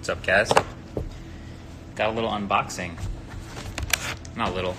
What's up, guys? Got a little unboxing. Not little.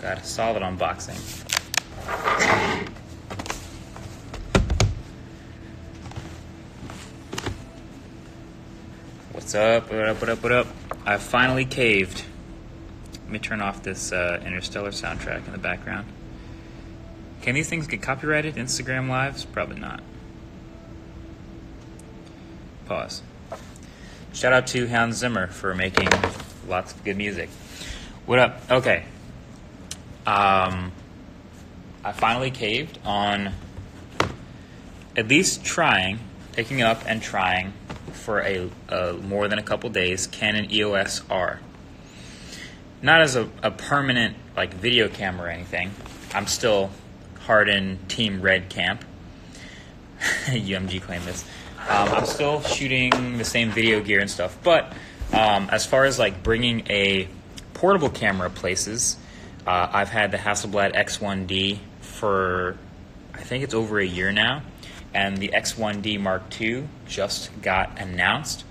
Got a solid unboxing. What's up? What up? What up? What up? I finally caved. Let me turn off this Interstellar soundtrack in the background. Can these things get copyrighted? Instagram Lives? Probably not. Pause. Shout out to Hans Zimmer for making lots of good music. What up? Okay. I finally caved on at least picking up and trying for a more than a couple days Canon EOS R. Not as a permanent like video camera or anything. I'm still hard in Team Red camp. UMG claimed this. I'm still shooting the same video gear and stuff, but as far as like bringing a portable camera places, I've had the Hasselblad X1D for I think it's over a year now, and the X1D Mark II just got announced,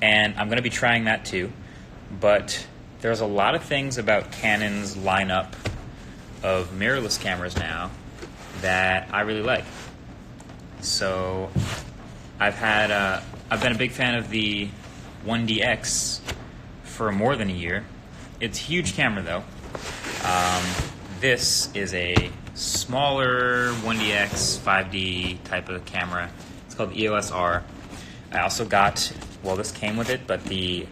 and I'm going to be trying that too. But there's a lot of things about Canon's lineup of mirrorless cameras now that I really like. So I've been a big fan of the 1DX for more than a year. It's a huge camera though. This is a smaller 1DX 5D type of camera. It's called the EOS R. I also got, well, this came with it, but the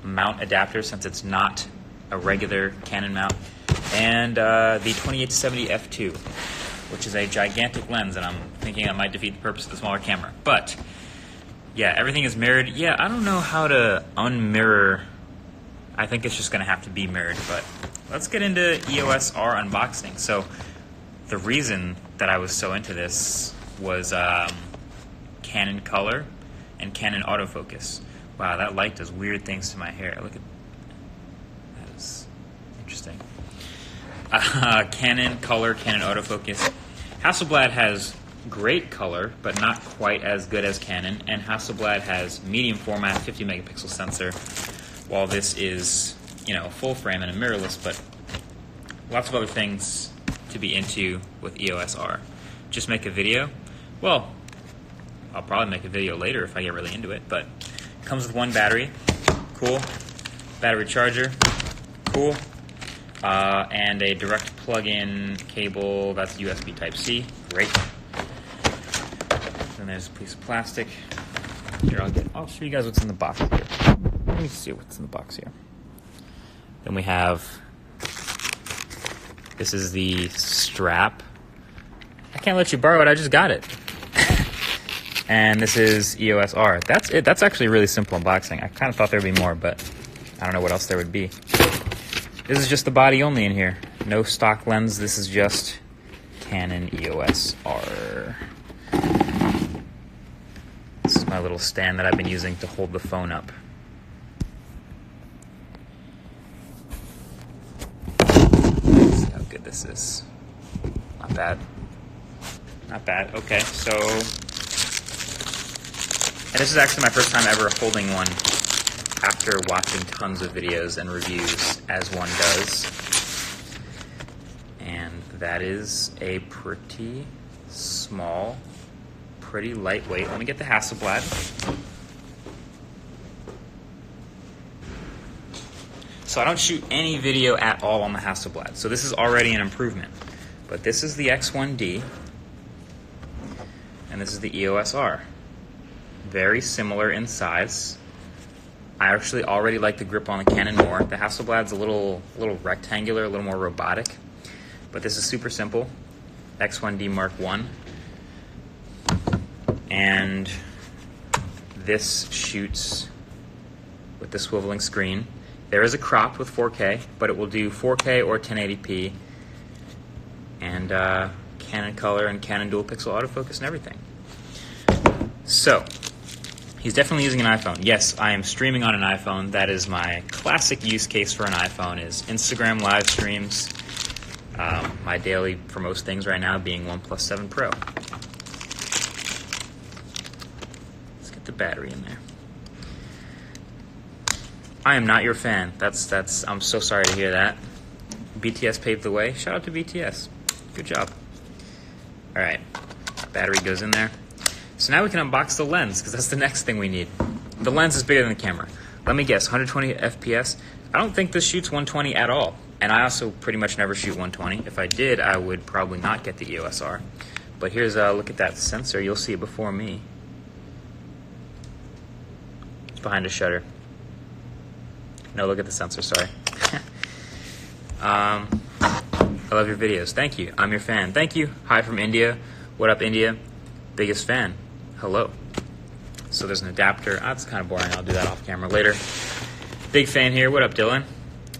mount adapter, since it's not a regular Canon mount, and the 28-70 f2, which is a gigantic lens, and I'm thinking that might defeat the purpose of the smaller camera. But yeah, everything is mirrored. Yeah, I don't know how to unmirror. I think it's just going to have to be mirrored, but let's get into EOS R unboxing. So the reason that I was so into this was Canon color and Canon autofocus. Wow, that light does weird things to my hair. Look at that, is interesting. Canon color, Canon autofocus. Hasselblad has great color, but not quite as good as Canon, and Hasselblad has medium format 50 megapixel sensor, while this is, you know, full frame and a mirrorless, but lots of other things to be into with EOS R. Just make a video? Well, I'll probably make a video later if I get really into it, but it comes with one battery, cool. Battery charger, cool. And a direct plug-in cable, that's USB Type-C, great. Then there's a piece of plastic. Here, I'll show you guys what's in the box here. Let me see what's in the box here. Then we have, this is the strap. I can't let you borrow it, I just got it. And this is EOS R. That's it. That's actually a really simple unboxing. I kind of thought there would be more, but I don't know what else there would be. This is just the body only in here. No stock lens. This is just Canon EOS R. This is my little stand that I've been using to hold the phone up. Let's see how good this is. Not bad. Not bad. Okay, so, and this is actually my first time ever holding one after watching tons of videos and reviews, as one does. And that is a pretty small, pretty lightweight. Let me get the Hasselblad. So I don't shoot any video at all on the Hasselblad, so this is already an improvement. But this is the X1D, and this is the EOS R. Very similar in size. I actually already like the grip on the Canon more. The Hasselblad's a little rectangular, a little more robotic, but this is super simple. X1D Mark I, and this shoots with the swiveling screen. There is a crop with 4K, but it will do 4K or 1080p, and Canon color and Canon dual pixel autofocus and everything. So he's definitely using an iPhone. Yes, I am streaming on an iPhone. That is my classic use case for an iPhone, is Instagram live streams. My daily, for most things right now, being OnePlus 7 Pro. Let's get the battery in there. I am not your fan. I'm so sorry to hear that. BTS paved the way. Shout out to BTS. Good job. All right, battery goes in there. So now we can unbox the lens, because that's the next thing we need. The lens is bigger than the camera. Let me guess, 120 FPS? I don't think this shoots 120 at all. And I also pretty much never shoot 120. If I did, I would probably not get the EOS R. But here's a look at that sensor. You'll see it before me. It's behind a shutter. No, look at the sensor, sorry. I love your videos. Thank you. I'm your fan. Thank you. Hi from India. What up, India? Biggest fan. Hello. So there's an adapter. That's kind of boring. I'll do that off camera later. Big fan here. What up, Dylan?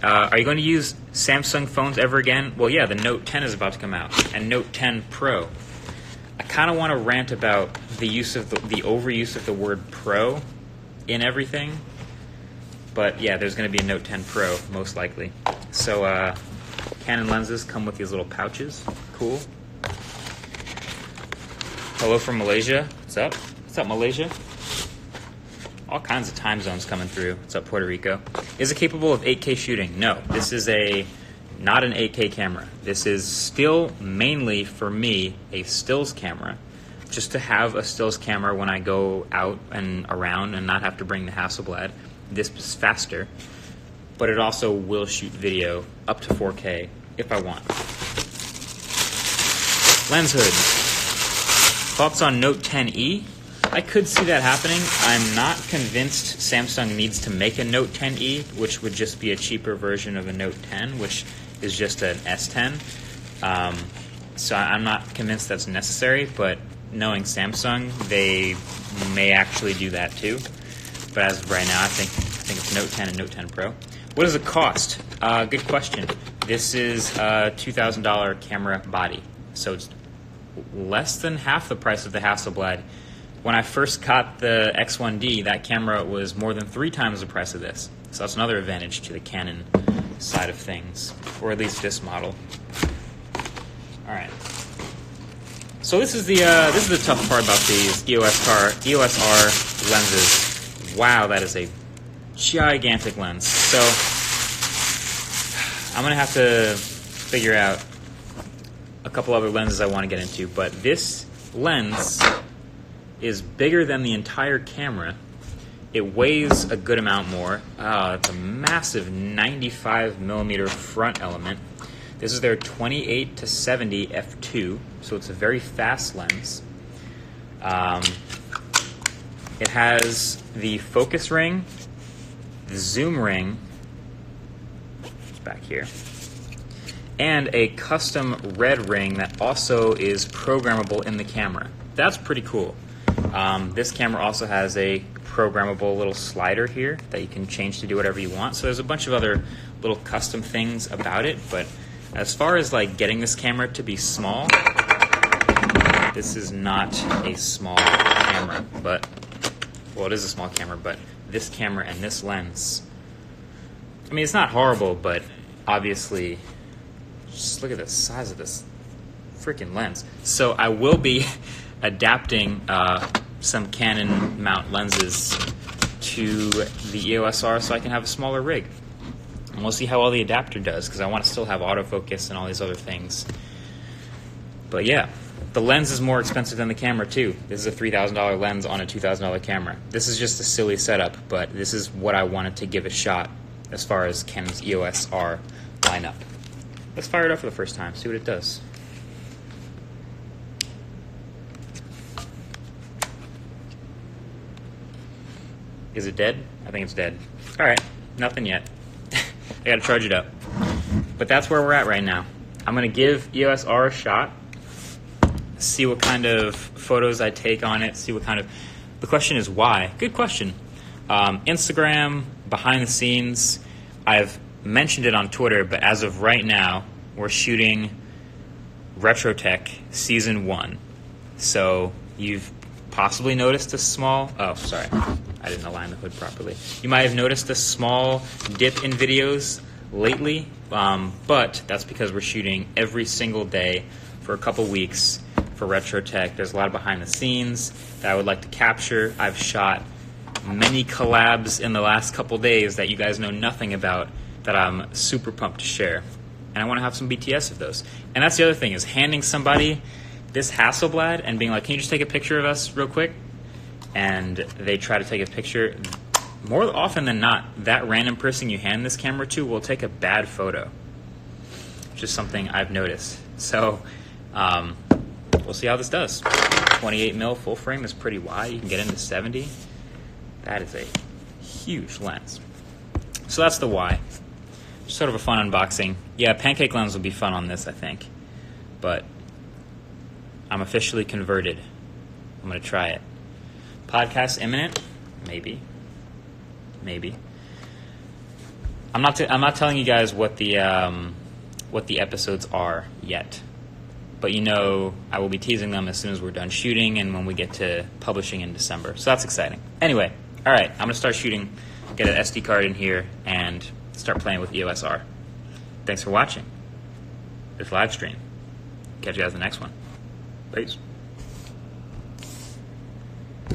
Are you going to use Samsung phones ever again? Well, yeah, the Note 10 is about to come out, and Note 10 Pro. I kind of want to rant about the use of the overuse of the word Pro in everything. But yeah, there's going to be a Note 10 Pro, most likely. So Canon lenses come with these little pouches. Cool. Hello from Malaysia. What's up? What's up, Malaysia? All kinds of time zones coming through. What's up, Puerto Rico? Is it capable of 8K shooting? No. This is not an 8K camera. This is still mainly, for me, a stills camera. Just to have a stills camera when I go out and around and not have to bring the Hasselblad. This is faster, but it also will shoot video up to 4K if I want. Lens hood. Thoughts on Note 10e? I could see that happening. I'm not convinced Samsung needs to make a Note 10e, which would just be a cheaper version of a Note 10, which is just an S10. So I'm not convinced that's necessary, but knowing Samsung, they may actually do that too. But as of right now, I think it's Note 10 and Note 10 Pro. What does it cost? Good question. This is a $2,000 camera body, so it's less than half the price of the Hasselblad. When I first got the X1D, that camera was more than 3 times the price of this. So that's another advantage to the Canon side of things, or at least this model. All right. So this is the tough part about these EOS R lenses. Wow, that is a gigantic lens. So I'm gonna have to figure out a couple other lenses I want to get into, but this lens is bigger than the entire camera. It weighs a good amount more. It's a massive 95 millimeter front element. This is their 28 to 70 f2, so it's a very fast lens. It has the focus ring, the zoom ring, it's back here, and a custom red ring that also is programmable in the camera. That's pretty cool. This camera also has a programmable little slider here that you can change to do whatever you want. So there's a bunch of other little custom things about it, but as far as like getting this camera to be small, this is not a small camera, but, well, it is a small camera, but this camera and this lens, I mean, it's not horrible, but obviously, just look at the size of this freaking lens. So I will be adapting some Canon mount lenses to the EOS R so I can have a smaller rig. And we'll see how well the adapter does, because I want to still have autofocus and all these other things. But yeah, the lens is more expensive than the camera too. This is a $3,000 lens on a $2,000 camera. This is just a silly setup, but this is what I wanted to give a shot as far as Canon's EOS R lineup. Let's fire it up for the first time, see what it does. Is it dead? I think it's dead. All right, nothing yet. I gotta charge it up. But that's where we're at right now. I'm gonna give EOS R a shot, see what kind of photos I take on it, see what kind of, the question is why? Good question. Instagram, behind the scenes, I've mentioned it on Twitter, but as of right now, we're shooting Retrotech Season 1. So you've possibly noticed a small, oh, sorry, I didn't align the hood properly. You might have noticed a small dip in videos lately, but that's because we're shooting every single day for a couple weeks for Retrotech. There's a lot of behind the scenes that I would like to capture. I've shot many collabs in the last couple days that you guys know nothing about that I'm super pumped to share. And I want to have some BTS of those. And that's the other thing, is handing somebody this Hasselblad and being like, can you just take a picture of us real quick? And they try to take a picture. More often than not, that random person you hand this camera to will take a bad photo. Just something I've noticed. So we'll see how this does. 28mm full frame is pretty wide. You can get into 70. That is a huge lens. So that's the why. Sort of a fun unboxing. Yeah, pancake lens will be fun on this, I think. But I'm officially converted. I'm going to try it. Podcast imminent? Maybe. I'm not telling you guys what the episodes are yet. But you know I will be teasing them as soon as we're done shooting and when we get to publishing in December. So that's exciting. Anyway, all right, I'm going to start shooting, get an SD card in here, and start playing with EOS R. Thanks for watching this live stream. Catch you guys in the next one. Peace.